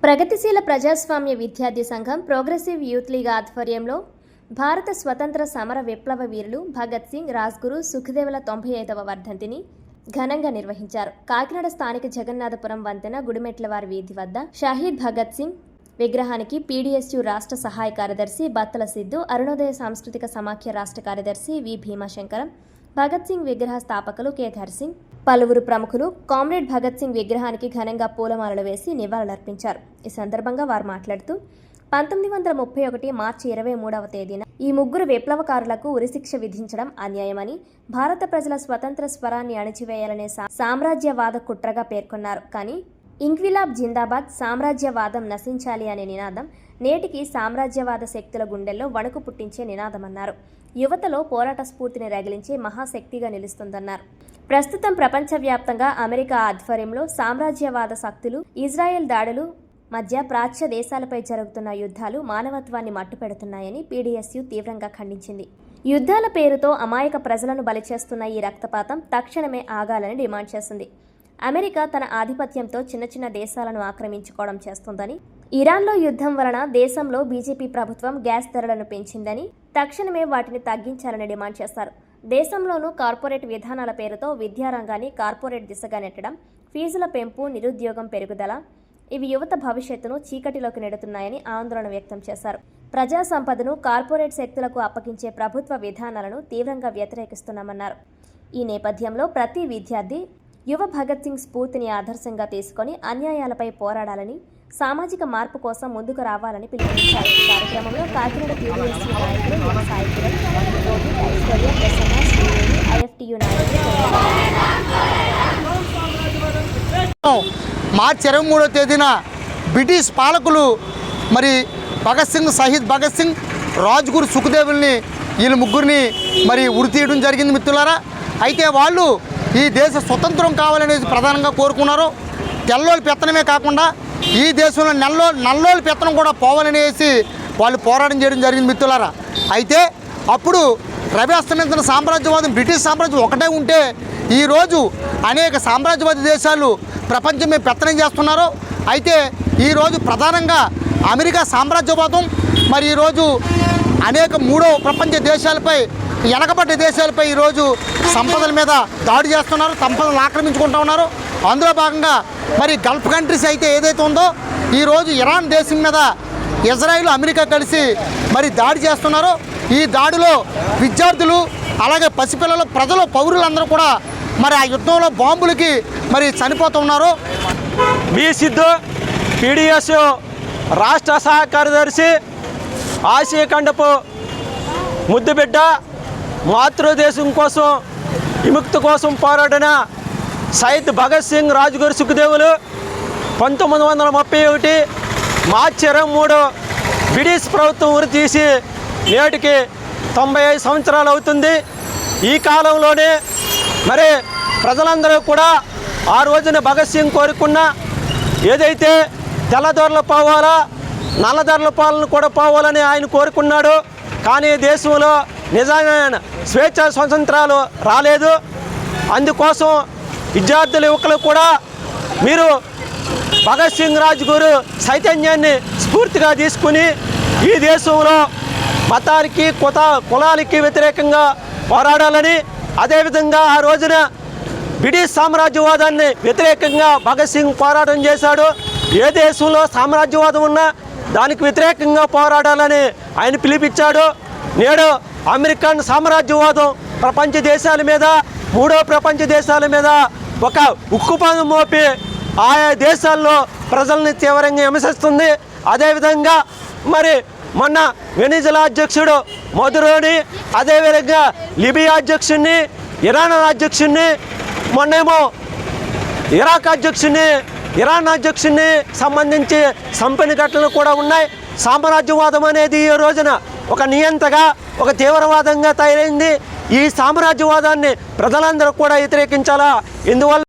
ప్రగతిశీల ప్రజాస్వామ్య విద్యార్థి సంఘం ప్రోగ్రెసివ్ యూత్ లీగ్ ఆధ్వర్యంలో భారత స్వతంత్ర సమర విప్లవ వీరులు భగత్ సింగ్, రాజ్గురు, సుఖదేవుల 95వ వర్ధంతిని ఘనంగా నిర్వహించారు. కాకినాడ స్థానిక జగన్నాథపురం వంతెన గుడిమెట్లవారి వీధి వద్ద షహీద్ భగత్ సింగ్ విగ్రహానికి పీడీఎస్యూ రాష్ట్ర సహాయ కార్యదర్శి బత్తల సిద్ధు, అరుణోదయ సాంస్కృతిక సమాఖ్య రాష్ట్ర కార్యదర్శి వి భీమాశంకరం, భగత్ సింగ్ విగ్రహ స్థాపకులు కేదార్ సింగ్, పలువురు ప్రముఖులు కామ్రేడ్ భగత్ సింగ్ విగ్రహానికి ఘనంగా పూలమాలలు వేసి నివాళులర్పించారు. ఈ సందర్భంగా వారు మాట్లాడుతూ 1931 మార్చి 23వ తేదీన ఈ ముగ్గురు విప్లవకారులకు ఉరిశిక్ష విధించడం అన్యాయమని, భారత ప్రజల స్వతంత్ర స్వరాన్ని అణిచివేయాలనే సామ్రాజ్యవాద కుట్రగా పేర్కొన్నారు. కానీ ఇంక్విలాబ్ జిందాబాద్, సామ్రాజ్యవాదం నశించాలి అనే నినాదం నేటికి సామ్రాజ్యవాద శక్తుల గుండెల్లో వణుకు పుట్టించే నినాదమన్నారు. యువతలో పోరాట స్ఫూర్తిని రగిలించే మహాశక్తిగా నిలుస్తుందన్నారు. ప్రస్తుతం ప్రపంచవ్యాప్తంగా అమెరికా ఆధ్వర్యంలో సామ్రాజ్యవాద శక్తులు, ఇజ్రాయెల్ దాడులు మధ్య ప్రాచ్య దేశాలపై జరుగుతున్న యుద్ధాలు మానవత్వాన్ని మట్టుపెడుతున్నాయని పీడీఎస్యూ తీవ్రంగా ఖండించింది. యుద్ధాల పేరుతో అమాయక ప్రజలను బలి చేస్తున్న ఈ రక్తపాతం తక్షణమే ఆగాలని డిమాండ్ చేసింది. అమెరికా తన ఆధిపత్యంతో చిన్న చిన్న దేశాలను ఆక్రమించుకోవడం చేస్తుందని, ఇరాన్లో యుద్ధం వలన దేశంలో బీజేపీ ప్రభుత్వం గ్యాస్ ధరలను పెంచిందని, తక్షణమే వాటిని తగ్గించాలని డిమాండ్ చేశారు. దేశంలోనూ కార్పొరేట్ విధానాల పేరుతో విద్యారంగాన్ని కార్పొరేట్ దిశగా నెట్టడం, ఫీజుల పెంపు, నిరుద్యోగం పెరుగుదల ఇవి యువత భవిష్యత్తును చీకటిలోకి నెడుతున్నాయని ఆందోళన వ్యక్తం చేశారు. ప్రజా సంపదను కార్పొరేట్ శక్తులకు అప్పగించే ప్రభుత్వ విధానాలను తీవ్రంగా వ్యతిరేకిస్తున్నామన్నారు. ఈ నేపథ్యంలో ప్రతి విద్యార్థి యువ భగత్ సింగ్ స్ఫూర్తిని ఆదర్శంగా తీసుకొని అన్యాయాలపై పోరాడాలని, సామాజిక మార్పు కోసం ముందుకు రావాలని పిలుపునిచ్చారు. ఈ కార్యక్రమంలో కాకినాడ పీడీఎస్యూ నాయకులు సాయిపురం, ఐశ్వర్య, ప్రసన్న, శ్రీదేవి, ఐఎఫ్టీయూ నాయకులు మార్చి 23వ తేదీన బ్రిటిష్ పాలకులు భగత్ సింగ్, షహీద్ భగత్ సింగ్, రాజ్గురు, సుఖదేవుల్ని వీళ్ళ ముగ్గురిని ఉరి తీయడం జరిగింది మిత్రులారా. అయితే వాళ్ళు ఈ దేశ స్వతంత్రం కావాలనేది ప్రధానంగా కోరుకున్నారు. తెల్లోళ్ళ పెత్తనమే కాకుండా ఈ దేశంలో నల్లోళ్ళ పెత్తనం కూడా పోవాలనేసి వాళ్ళు పోరాటం చేయడం జరిగింది మిత్రులారా. అయితే అప్పుడు రవి అస్తమించిన సామ్రాజ్యవాదం, బ్రిటిష్ సామ్రాజ్యం ఒకటే ఉంటే ఈరోజు అనేక సామ్రాజ్యవాద దేశాలు ప్రపంచం మీద పెత్తనం చేస్తున్నారు. అయితే ఈరోజు ప్రధానంగా అమెరికా సామ్రాజ్యవాదం ఈరోజు అనేక మూడో ప్రపంచ దేశాలపై, వెనకబడ్డ దేశాలపై ఈరోజు సంపదల మీద దాడి చేస్తున్నారు, సంపదలను ఆక్రమించుకుంటూ ఉన్నారు. అందులో భాగంగా గల్ఫ్ కంట్రీస్ అయితే ఏదైతే ఉందో ఈరోజు ఇరాన్ దేశం మీద ఇజ్రాయిల్, అమెరికా కలిసి దాడి చేస్తున్నారు. ఈ దాడిలో విద్యార్థులు, అలాగే పసిపిల్లలు, ప్రజలు, పౌరులందరూ కూడా ఆ యుద్ధంలో బాంబులకి చనిపోతున్నారు. మీ సిద్ధు పీడీఎస్యూ రాష్ట్ర సహాయ కార్యదర్శి, ఆసియా ఖండపు ముద్దుబిడ్డ, మాతృదేశం కోసం, విముక్తి కోసం పోరాడిన షహీద్ భగత్ సింగ్, రాజ్గురు, సుఖదేవులు 1931 మార్చి 23 బ్రిటిష్ ప్రభుత్వం ఉరి తీసి నేటికి 95 సంవత్సరాలు అవుతుంది. ఈ కాలంలోనే ప్రజలందరూ కూడా ఆ రోజున భగత్ సింగ్ కోరుకున్న ఏదైతే తెల్లదొరలు పోవాలా, నల్లదొరల పాలన కూడా పోవాలని ఆయన కోరుకున్నాడు. కానీ దేశంలో నిజమైన స్వేచ్ఛ స్వతంత్రాలు రాలేదు. అందుకోసం విద్యార్థుల యువకులు కూడా మీరు భగత్ సింగ్, రాజ్గురు చైతన్యాన్ని స్ఫూర్తిగా తీసుకుని ఈ దేశంలో మతానికి, కులాలకి వ్యతిరేకంగా పోరాడాలని, అదేవిధంగా ఆ రోజున బ్రిటిష్ సామ్రాజ్యవాదాన్ని వ్యతిరేకంగా భగత్ సింగ్ పోరాటం చేశాడు. ఏ దేశంలో సామ్రాజ్యవాదం ఉన్నా దానికి వ్యతిరేకంగా పోరాడాలని ఆయన పిలిపించాడు. నేడు అమెరికన్ సామ్రాజ్యవాదం ప్రపంచ దేశాల మీద, మూడో ప్రపంచ దేశాల మీద ఒక ఉక్కుపాదం మోపి ఆయా దేశాల్లో ప్రజల్ని తీవ్రంగా హింసిస్తుంది. అదేవిధంగా మొన్న వెనిజులా అధ్యక్షుడు మదురోని, అదేవిధంగా లిబియా అధ్యక్షుడిని, ఇరాన్ అధ్యక్షుడిని, మొన్నేమో ఇరాన్ అధ్యక్షుడిని సంబంధించి చంపిన ఘటనలు కూడా ఉన్నాయి. సామ్రాజ్యవాదం అనేది ఈ రోజున ఒక నియంతగా, ఒక తీవ్రవాదంగా తయారైంది. ఈ సామ్రాజ్యవాదాన్ని ప్రజలందరూ కూడా వ్యతిరేకించాలా. ఇందువల్ల